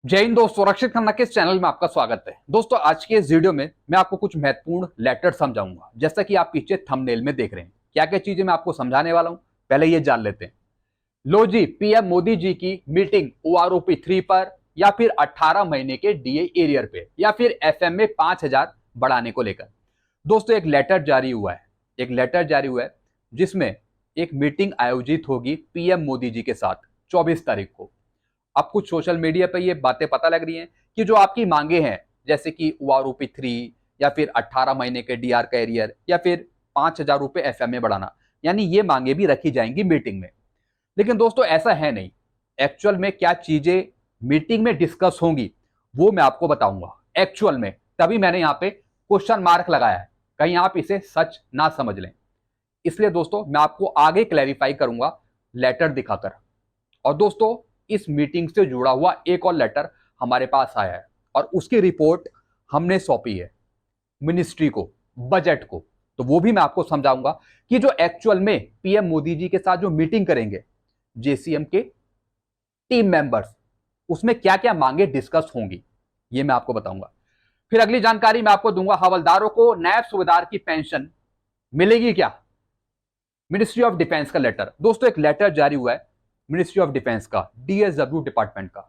जय हिंद दोस्तों, सुरक्षित खन्ना के इस चैनल में आपका स्वागत है। दोस्तों, आज के इस वीडियो में मैं आपको कुछ महत्वपूर्ण लेटर समझाऊंगा। जैसा कि आप पीछे थंबनेल में देख रहे हैं, क्या क्या चीजें मैं आपको समझाने वाला हूं, पहले ये जान लेते हैं। लो जी, पीएम मोदी जी की मीटिंग ओआरओपी 3 पर, या फिर 18 महीने के डीए एरियर पे, या फिर एफएम में 5,000 बढ़ाने को लेकर दोस्तों एक लेटर जारी हुआ है। एक लेटर जारी हुआ है जिसमें एक मीटिंग आयोजित होगी पीएम मोदी जी के साथ 24 तारीख को। अब कुछ सोशल मीडिया पर ये बातें पता लग रही हैं कि जो आपकी मांगे हैं, जैसे कि ओआरओपी 3, या फिर 18 महीने के डीआर का एरियर, या फिर 5,000 रुपए एफएम में बढ़ाना, यानी ये मांगे भी रखी जाएंगी मीटिंग में। लेकिन दोस्तों ऐसा है नहीं। एक्चुअल में क्या चीजें मीटिंग में डिस्कस होंगी वो मैं आपको बताऊंगा एक्चुअल में। तभी मैंने यहाँ पे क्वेश्चन मार्क लगाया है, कहीं आप इसे सच ना समझ लें। इसलिए दोस्तों मैं आपको आगे क्लैरिफाई करूंगा लेटर दिखाकर। और दोस्तों, इस मीटिंग से जुड़ा हुआ एक और लेटर हमारे पास आया है और उसकी रिपोर्ट हमने सौंपी है मिनिस्ट्री को, बजट को। तो वो भी मैं आपको समझाऊंगा कि जो एक्चुअल में पीएम मोदी जी के साथ जो मीटिंग करेंगे जेसीएम के टीम मेंबर्स, उसमें क्या क्या मांगे डिस्कस होंगी, ये मैं आपको बताऊंगा। फिर अगली जानकारी मैं आपको दूंगा, हवलदारों को नायब सूबेदार की पेंशन मिलेगी क्या। मिनिस्ट्री ऑफ डिफेंस का लेटर, दोस्तों एक लेटर जारी हुआ है मिनिस्ट्री ऑफ डिफेंस का, डीएसडब्ल्यू डिपार्टमेंट का,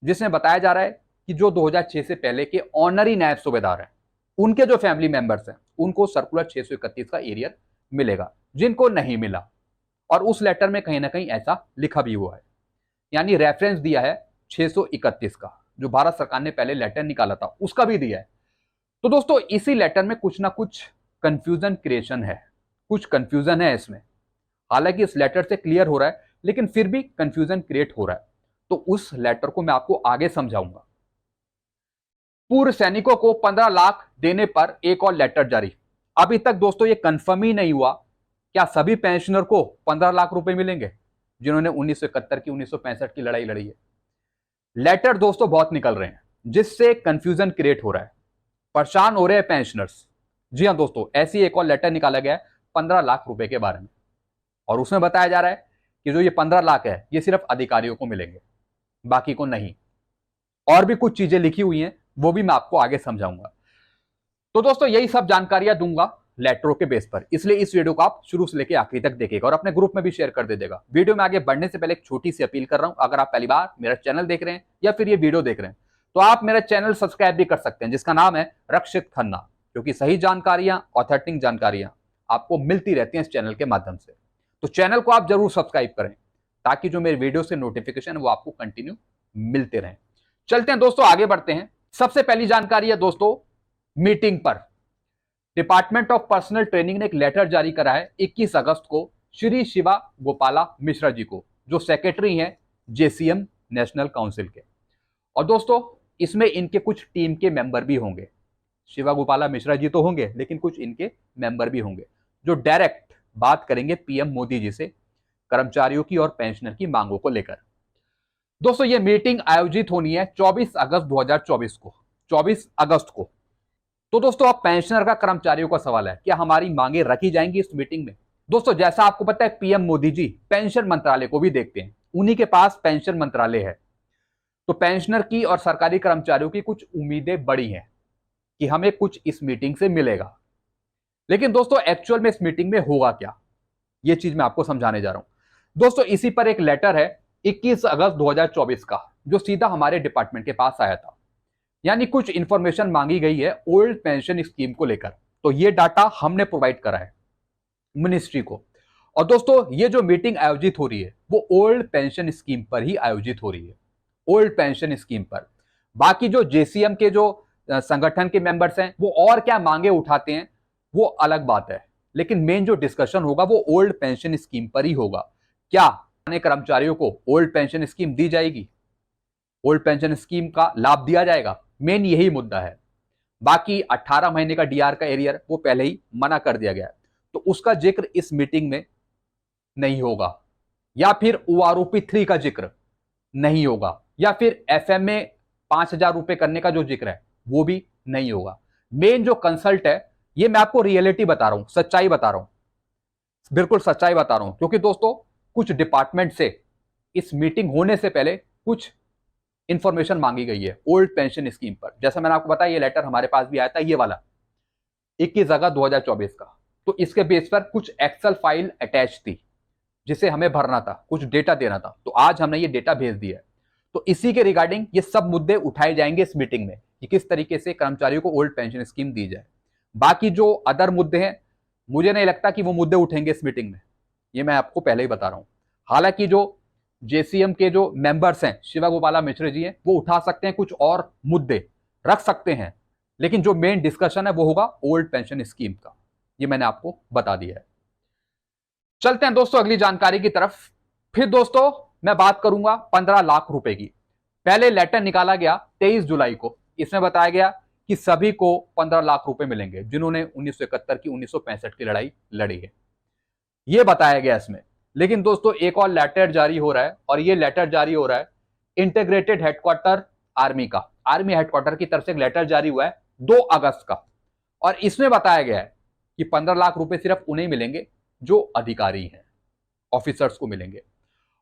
जिसमें बताया जा रहा है कि जो 2006 से पहले के ऑनरी नायब सूबेदार हैं, उनके जो फैमिली मेंबर्स हैं, उनको सर्कुलर 631 का एरियर मिलेगा, जिनको नहीं मिला। और उस लेटर में कहीं ना कहीं ऐसा लिखा भी हुआ है, यानी रेफरेंस दिया है 631 का, जो भारत सरकार ने पहले लेटर निकाला था उसका भी दिया है। तो दोस्तों इसी लेटर में कुछ ना कुछ कंफ्यूजन क्रिएशन है, कुछ कंफ्यूजन है इसमें। हालांकि इस लेटर से क्लियर हो रहा है, लेकिन फिर भी कंफ्यूजन क्रिएट हो रहा है। तो उस लेटर को मैं आपको आगे समझाऊंगा। पूर्व सैनिकों को 15 लाख देने पर एक और लेटर जारी। अभी तक दोस्तों ये कंफर्म ही नहीं हुआ क्या सभी पेंशनर को 15 लाख रुपए मिलेंगे जिन्होंने 1971 की 1965 की लड़ाई लड़ी है। लेटर दोस्तों बहुत निकल रहे हैं, जिससे कंफ्यूजन क्रिएट हो रहा है, परेशान हो रहे हैं पेंशनर्स। जी हाँ दोस्तों, ऐसी एक और लेटर निकाला गया है 15 लाख रुपए के बारे में। और उसमें बताया जा रहा है कि जो ये 15 लाख है ये सिर्फ अधिकारियों को मिलेंगे, बाकी को नहीं। और भी कुछ चीजें लिखी हुई हैं, वो भी मैं आपको आगे समझाऊंगा। तो दोस्तों यही सब जानकारियां दूंगा लेटरों के बेस पर, इसलिए इस वीडियो को आप शुरू से लेकर आखिरी तक देखिएगा और अपने ग्रुप में भी शेयर कर दीजिएगा। वीडियो में आगे बढ़ने से पहले एक छोटी सी अपील कर रहा हूं, अगर आप पहली बार मेरा चैनल देख रहे हैं या फिर ये वीडियो देख रहे हैं, तो आप मेरा चैनल सब्सक्राइब भी कर सकते हैं, जिसका नाम है रक्षित खन्ना, क्योंकि सही जानकारियां, ऑथेंटिक जानकारियां आपको मिलती रहती हैं इस चैनल के माध्यम से। तो चैनल को आप जरूर सब्सक्राइब करें, ताकि जो मेरे वीडियो से नोटिफिकेशन वो आपको कंटिन्यू मिलते रहें। चलते हैं दोस्तों, आगे बढ़ते हैं। सबसे पहली जानकारी है दोस्तों मीटिंग पर। डिपार्टमेंट ऑफ पर्सनल ट्रेनिंग ने एक लेटर जारी करा है 21 अगस्त को श्री शिवा गोपाला मिश्रा जी को, जो सेक्रेटरी हैं जेसीएम नेशनल काउंसिल के। और दोस्तों इसमें इनके कुछ टीम के मेंबर भी होंगे। शिवा गोपाला मिश्रा जी तो होंगे, लेकिन कुछ इनके मेंबर भी होंगे जो डायरेक्ट बात करेंगे पीएम मोदी जी से कर्मचारियों की और पेंशनर की मांगों को लेकर। दोस्तों ये मीटिंग आयोजित होनी है 24 अगस्त 2024 को, 24 अगस्त को। तो दोस्तों अब पेंशनर का, कर्मचारियों का सवाल है, क्या हमारी मांगे रखी जाएंगी इस मीटिंग में। दोस्तों जैसा आपको पता है पीएम मोदी जी पेंशन मंत्रालय को भी देखते हैं, उन्हीं के पास पेंशन मंत्रालय है। तो पेंशनर की और सरकारी कर्मचारियों की कुछ उम्मीदें बड़ी हैं कि हमें कुछ इस मीटिंग से मिलेगा। लेकिन दोस्तों एक्चुअल में इस मीटिंग में होगा क्या, यह चीज मैं आपको समझाने जा रहा हूं। दोस्तों इसी पर एक लेटर है 21 अगस्त 2024 का, जो सीधा हमारे डिपार्टमेंट के पास आया था। यानी कुछ इंफॉर्मेशन मांगी गई है ओल्ड पेंशन स्कीम को लेकर। तो ये डाटा हमने प्रोवाइड करा है मिनिस्ट्री को। और दोस्तों ये जो मीटिंग आयोजित हो रही है वो ओल्ड पेंशन स्कीम पर ही आयोजित हो रही है, ओल्ड पेंशन स्कीम पर। बाकी जो जेसीएम के जो संगठन के मेंबर्स हैं वो और क्या मांगे उठाते हैं वो अलग बात है, लेकिन मेन जो डिस्कशन होगा वो ओल्ड पेंशन स्कीम पर ही होगा। क्या कर्मचारियों को ओल्ड पेंशन स्कीम दी जाएगी, ओल्ड पेंशन स्कीम का लाभ दिया जाएगा, मेन यही मुद्दा है। बाकी 18 महीने का डीआर का एरियर वो पहले ही मना कर दिया गया है, तो उसका जिक्र इस मीटिंग में नहीं होगा, या फिर ओआरओपी 3 का जिक्र नहीं होगा, या फिर एफएम में 5,000 रुपए करने का जो जिक्र है वो भी नहीं होगा। मेन जो कंसल्ट है, ये मैं आपको रियलिटी बता रहा हूं, सच्चाई बता रहा हूं, बिल्कुल सच्चाई बता रहा हूं। क्योंकि दोस्तों कुछ डिपार्टमेंट से इस मीटिंग होने से पहले कुछ इंफॉर्मेशन मांगी गई है ओल्ड पेंशन स्कीम पर। जैसा मैंने आपको बताया, ये लेटर हमारे पास भी आया था, ये वाला 21 अगस्त 2024 का। तो इसके बेस पर कुछ एक्सेल फाइल अटैच थी जिसे हमें भरना था, कुछ डेटा देना था। तो आज हमने ये डेटा भेज दिया है। तो इसी के रिगार्डिंग ये सब मुद्दे उठाए जाएंगे इस मीटिंग में कि किस तरीके से कर्मचारियों को ओल्ड पेंशन स्कीम दी जाए। बाकी जो अदर मुद्दे हैं, मुझे नहीं लगता कि वो मुद्दे उठेंगे इस मीटिंग में, ये मैं आपको पहले ही बता रहा हूं। हालांकि जो जेसीएम के जो मेंबर्स हैं, शिवा गोपाला मिश्र जी हैं, वो उठा सकते हैं, कुछ और मुद्दे रख सकते हैं, लेकिन जो मेन डिस्कशन है वो होगा ओल्ड पेंशन स्कीम का। ये मैंने आपको बता दिया है। चलते हैं दोस्तों अगली जानकारी की तरफ। फिर दोस्तों मैं बात करूंगा 15 लाख रुपए की। पहले लेटर निकाला गया 23 जुलाई को, इसमें बताया गया कि सभी को 15 लाख रुपए मिलेंगे जिन्होंने 1971 की 1965 की लड़ाई लड़ी है, यह बताया गया इसमें। लेकिन दोस्तों एक और लेटर जारी हो रहा है, और यह लेटर जारी हो रहा है इंटीग्रेटेड हेडक्वार्टर आर्मी का। आर्मी हेडक्वार्टर की तरफ से एक लेटर जारी हुआ है 2 अगस्त का, और इसमें बताया गया है कि 15 लाख रुपए सिर्फ उन्हें मिलेंगे जो अधिकारी हैं, ऑफिसर्स को मिलेंगे।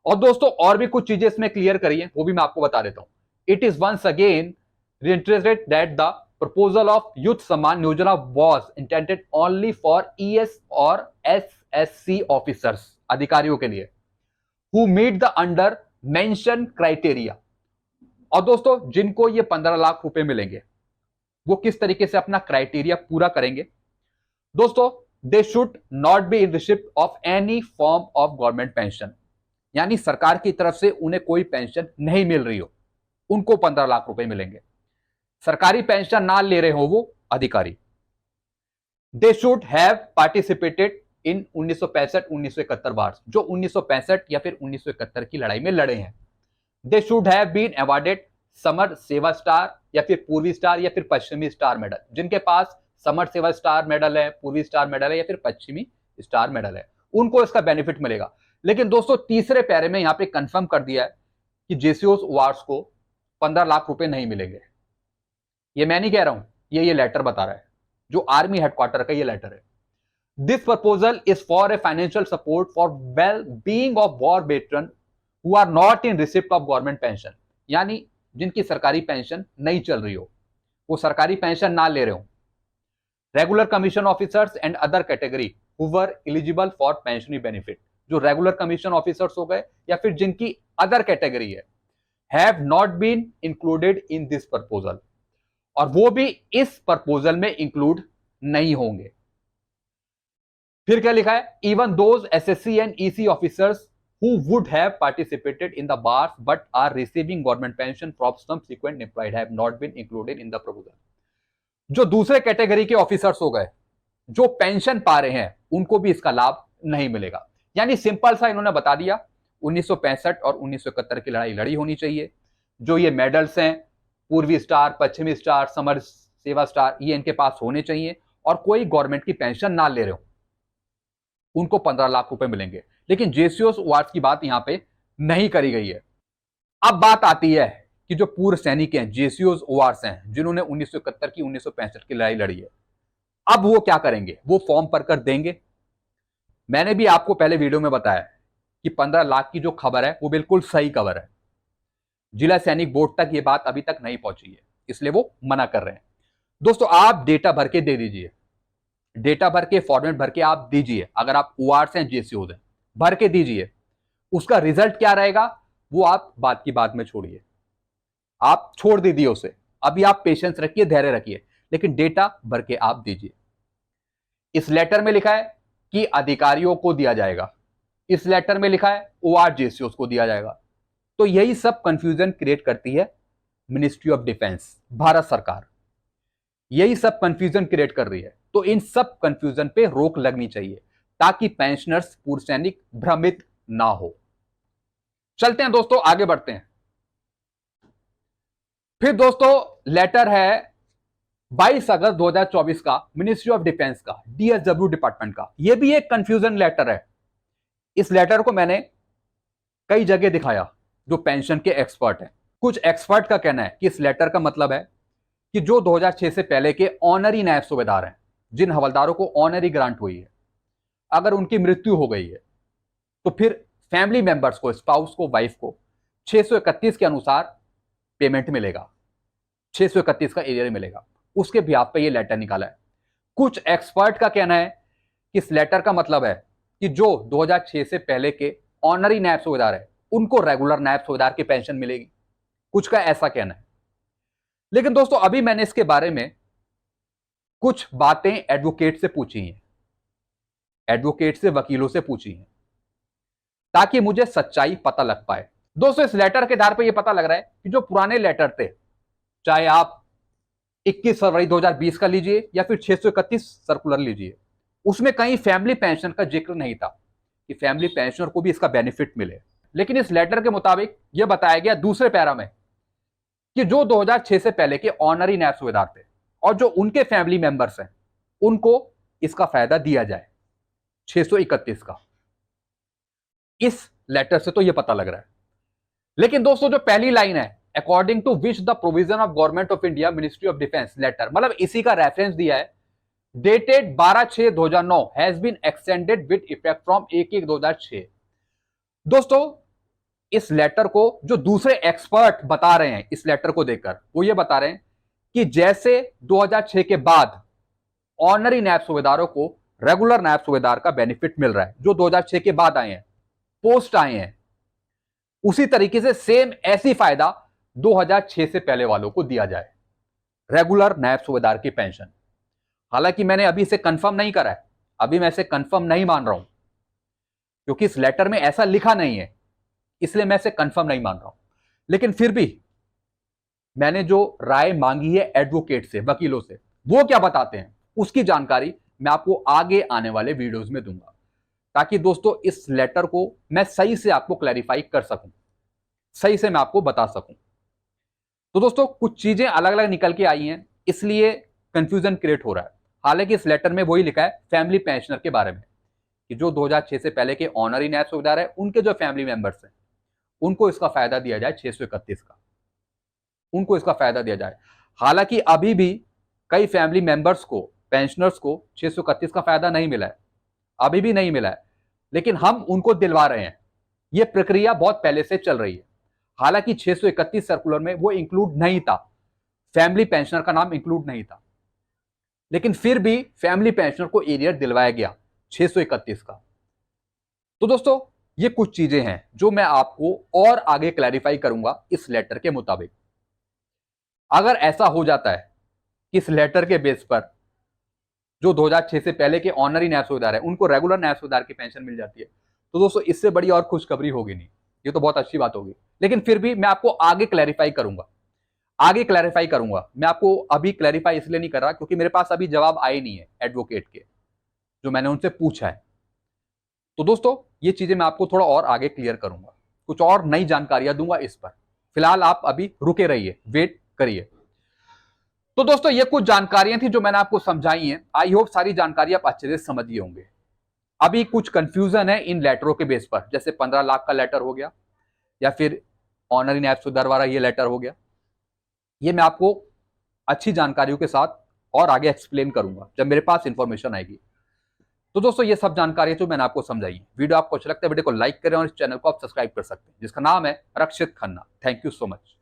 और दोस्तों और भी कुछ चीजें इसमें क्लियर करी है, वो भी मैं आपको बता देता हूं। It is once again reiterated that the proposal of youth Samman Yojana was intended only for ES और SSC officers, अधिकारियों के लिए, who meet the under mentioned criteria। और दोस्तों जिनको ये 15 लाख रुपए मिलेंगे वो किस तरीके से अपना क्राइटेरिया पूरा करेंगे? दोस्तों they should not be in receipt of any form of government pension, यानी सरकार की तरफ से उन्हें कोई पेंशन नहीं मिल रही हो, उनको 15 लाख रुपए मिलेंगे। सरकारी पेंशन ना ले रहे हो वो अधिकारी। दे should have participated in 1965-1971 wars, जो 1965 या फिर 1971 की लड़ाई में लड़े हैं। They should have been awarded Samar Seva Star या फिर पूर्वी स्टार या फिर पश्चिमी स्टार मेडल, जिनके पास समर सेवा स्टार मेडल है, पूर्वी स्टार मेडल है या फिर पश्चिमी स्टार मेडल है, उनको इसका बेनिफिट मिलेगा। लेकिन दोस्तों तीसरे पैरे में यहां पे कंफर्म कर दिया है कि जेसीओस वार्स को 15 लाख रुपए नहीं मिलेंगे। ये मैं नहीं कह रहा हूं, ये लेटर बता रहा है, जो आर्मी हेडक्वार्टर का ये लेटर है। This proposal is for a financial support for well being of war veteran who are not in receipt of government pension, यानी जिनकी सरकारी पेंशन नहीं चल रही हो, वो सरकारी पेंशन ना ले रहे हो। Regular commission officers and other category who were eligible for pensionary benefit, जो रेगुलर कमीशन ऑफिसर्स हो गए या फिर जिनकी अदर कैटेगरी है, have not been included in this proposal, और वो भी इस प्रपोजल में इंक्लूड नहीं होंगे। फिर क्या लिखा है? Even those SSC and EC officers who would have participated in the wars but are receiving government pension from subsequent employed have not been included in the proposal. जो दूसरे कैटेगरी के ऑफिसर्स हो गए जो पेंशन पा रहे हैं, उनको भी इसका लाभ नहीं मिलेगा। यानी सिंपल सा इन्होंने बता दिया 1965 और 1971 की लड़ाई लड़ी होनी चाहिए, जो ये मेडल्स हैं पूर्वी स्टार, पश्चिमी स्टार, समर सेवा स्टार, ये इनके पास होने चाहिए, और कोई गवर्नमेंट की पेंशन ना ले रहे हो उनको 15 लाख रुपए मिलेंगे। लेकिन जेसीओस वार्ड्स की बात यहां पे नहीं करी गई है। अब बात आती है कि जो पूर्व सैनिक हैं, जेसीओस वार्ड्स हैं, जिन्होंने 1971 की 1965 की लड़ाई लड़ी है, अब वो क्या करेंगे? वो फॉर्म भर कर देंगे। मैंने भी आपको पहले वीडियो में बताया कि 15 लाख की जो खबर है वो बिल्कुल सही खबर है। जिला सैनिक बोर्ड तक ये बात अभी तक नहीं पहुंची है, इसलिए वो मना कर रहे हैं। दोस्तों आप डेटा भर के दे दीजिए, डेटा भर के फॉर्मेट भर के आप दीजिए। अगर आप ओआर्स हैं, जेसीओज हैं, भर के दीजिए। उसका रिजल्ट क्या रहेगा वो आप बात की बात में छोड़िए, आप छोड़ दीजिए उसे। अभी आप पेशेंस रखिए, धैर्य रखिए, लेकिन डेटा भर के आप दीजिए। इस लेटर में लिखा है कि अधिकारियों को दिया जाएगा, इस लेटर में लिखा है ओआर जेसीओज को दिया जाएगा। तो यही सब कंफ्यूजन क्रिएट करती है मिनिस्ट्री ऑफ डिफेंस, भारत सरकार, यही सब कंफ्यूजन क्रिएट कर रही है। तो इन सब कंफ्यूजन पे रोक लगनी चाहिए ताकि पेंशनर्स, पूर्व सैनिक भ्रमित ना हो। चलते हैं दोस्तों, आगे बढ़ते हैं। फिर दोस्तों लेटर है 22 अगस्त 2024 का, मिनिस्ट्री ऑफ डिफेंस का, डीएसडब्ल्यू डिपार्टमेंट का। यह भी एक कंफ्यूजन लेटर है। इस लेटर को मैंने कई जगह दिखाया, जो पेंशन के एक्सपर्ट हैं। कुछ एक्सपर्ट का कहना है कि इस लेटर का मतलब है कि जो 2006 से पहले के ऑनरी नायब सूबेदार हैं, जिन हवलदारों को ऑनरी ग्रांट हुई है, अगर उनकी मृत्यु हो गई है तो फिर फैमिली मेंबर्स को, स्पाउस को, वाइफ को 631 के अनुसार पेमेंट मिलेगा, 631 का एरियर मिलेगा, उसके बिहाफ पे ये लेटर निकाला है। कुछ एक्सपर्ट का कहना है कि इस लेटर का मतलब है कि जो 2006 से पहले के ऑनरी नायब सूबेदार है उनको रेगुलर नायब सूबेदार की पेंशन मिलेगी, कुछ का ऐसा कहना है। लेकिन दोस्तों अभी मैंने इसके बारे में कुछ बातें एडवोकेट से पूछी हैं, एडवोकेट से, वकीलों से पूछी हैं, ताकि मुझे सच्चाई पता लग पाए। दोस्तों इस लेटर के आधार पर यह पता लग रहा है कि जो पुराने लेटर थे, चाहे आप 21 फरवरी 2020 का लीजिए या फिर 631 सर्कुलर लीजिए, उसमें कहीं फैमिली पेंशन का जिक्र नहीं था कि फैमिली पेंशनर को भी इसका बेनिफिट मिले। लेकिन इस लेटर के मुताबिक यह बताया गया दूसरे पैरा में कि जो 2006 से पहले के ऑनरी नायब सूबेदार थे और जो उनके फैमिली मेंबर्स हैं उनको इसका फायदा दिया जाए, 631 का। इस लेटर से तो यह पता लग रहा है। लेकिन दोस्तों जो पहली लाइन है, according to which the provision of government of India ministry of defence letter, मतलब इसी का रेफरेंस दिया है, dated 12/6/2009 has been extended with effect from 1/1/2006। दोस्तों इस लेटर को जो दूसरे एक्सपर्ट बता रहे हैं, इस लेटर को देखकर वो ये बता रहे हैं कि जैसे 2006 के बाद ऑनरी नायब सूबेदारों को रेगुलर नायब सूबेदार का बेनिफिट मिल रहा है, जो 2006 के बाद आए हैं, पोस्ट आए हैं, उसी तरीके से सेम ऐसी फायदा 2006 से पहले वालों को दिया जाए, रेगुलर नायब सूबेदार की पेंशन। हालांकि मैंने अभी इसे कंफर्म नहीं करा है, अभी मैं इसे कंफर्म नहीं मान रहा हूं, क्योंकि इस लेटर में ऐसा लिखा नहीं है, इसलिए मैं इसे कंफर्म नहीं मान रहा हूं। लेकिन फिर भी मैंने जो राय मांगी है एडवोकेट से, वकीलों से, वो क्या बताते हैं उसकी जानकारी मैं आपको आगे आने वाले वीडियोस में दूंगा, ताकि दोस्तों इस लेटर को मैं सही से आपको क्लैरिफाई कर सकूं, सही से मैं आपको बता सकूं। तो दोस्तों कुछ चीजें अलग अलग निकल के आई हैं, इसलिए कंफ्यूजन क्रिएट हो रहा है। हालांकि इस लेटर में वही लिखा है फैमिली पेंशनर के बारे में कि जो 2006 से पहले के ऑनरी नायब सूबेदार है, उनके जो फैमिली मेंबर्स हैं उनको इसका फायदा दिया जाए, 631 का, उनको इसका फायदा दिया जाए। हालांकि अभी भी कई फैमिली मेंबर्स को, पेंशनर्स को 631 का फायदा नहीं मिला है, अभी भी नहीं मिला है, लेकिन हम उनको दिलवा रहे हैं। यह प्रक्रिया बहुत पहले से चल रही है। हालांकि 631 सर्कुलर में वो इंक्लूड नहीं था, फैमिली पेंशनर का नाम इंक्लूड नहीं था, लेकिन फिर भी फैमिली पेंशनर को एरियर दिलवाया गया 631 का। तो दोस्तों ये कुछ चीजें हैं जो मैं आपको और आगे क्लैरिफाई करूंगा इस लेटर के मुताबिक। अगर ऐसा हो जाता है कि इस लेटर के बेस पर जो 2006 से पहले के ऑनरी नायब सूबेदार है उनको रेगुलर नायब सूबेदार की पेंशन मिल जाती है, तो दोस्तों इससे बड़ी और खुशखबरी होगी नहीं, ये तो बहुत अच्छी बात होगी। लेकिन फिर भी मैं आपको आगे क्लैरिफाई करूंगा, आगे क्लैरिफाई करूंगा। मैं आपको अभी क्लैरिफाई इसलिए नहीं कर रहा क्योंकि मेरे पास अभी जवाब आए नहीं है एडवोकेट के, जो मैंने उनसे पूछा है। तो दोस्तों ये चीजें मैं आपको थोड़ा और आगे क्लियर करूंगा, कुछ और नई जानकारियां दूंगा इस पर। फिलहाल आप अभी रुके रहिए, वेट करिए। तो दोस्तों ये कुछ जानकारियां थी जो मैंने आपको समझाई हैं। आई होप सारी जानकारी आप अच्छे से समझ गए होंगे। अभी कुछ कंफ्यूजन है इन लेटरों के बेस पर, जैसे 15 लाख का लेटर हो गया या फिर ऑनरी नायब सूबेदार वाला ये लेटर हो गया, ये मैं आपको अच्छी जानकारियों के साथ और आगे एक्सप्लेन करूंगा जब मेरे पास इंफॉर्मेशन आएगी। तो दोस्तों ये सब जानकारी जो मैंने आपको समझाई, वीडियो आपको अच्छा लगता है वीडियो को लाइक करें और इस चैनल को आप सब्सक्राइब कर सकते हैं, जिसका नाम है Rakshit Khanna. Thank you so much.